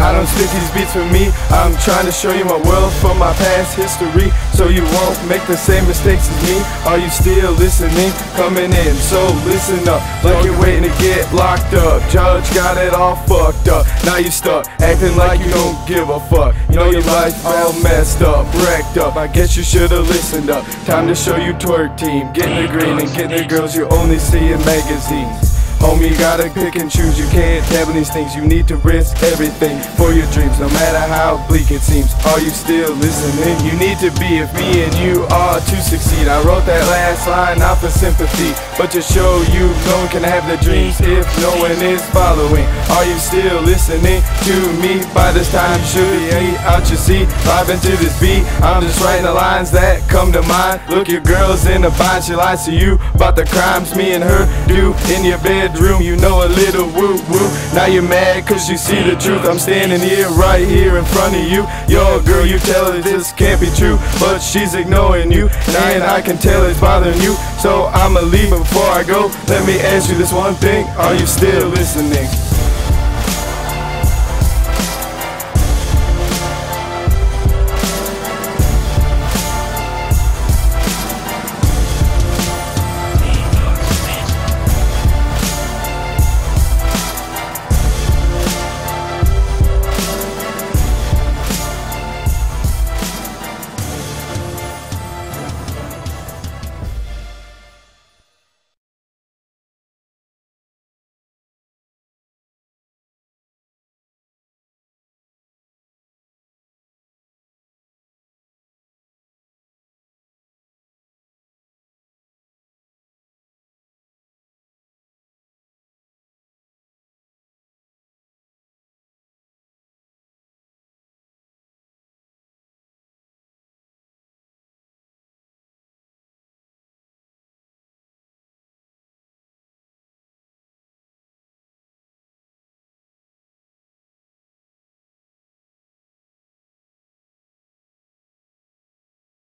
I don't spit these beats for me. I'm trying to show you my world from my past history, so you won't make the same mistakes as me. Are you still listening? Coming in, so listen up. Like you're waiting to get locked up. Judge got it all fucked up. Now you stuck, acting like you don't give a fuck. You know your life all messed up, wrecked up. I guess you should've listened up. Time to show you twerk team. Getting the green and getting the girls you only see in magazines. Homie, you gotta pick and choose. You can't dabble in these things. You need to risk everything for your dreams, no matter how bleak it seems. Are you still listening? You need to be if me and you are to succeed. I wrote that last line not for sympathy, but to show you no one can have their dreams if no one is following. Are you still listening to me? By this time you should be out your seat, vibing to this beat. I'm just writing the lines that come to mind. Look, your girl's in a bind. She lies to you about the crimes me and her do in your bedroom. You know a little woo woo. Now you're mad cause you see the truth. I'm standing here, right here in front of you. Yo girl, you tell her this can't be true, but she's ignoring you, and I can tell it's bothering you. So I'ma leave, but before I go, let me ask you this one thing. Are you still listening?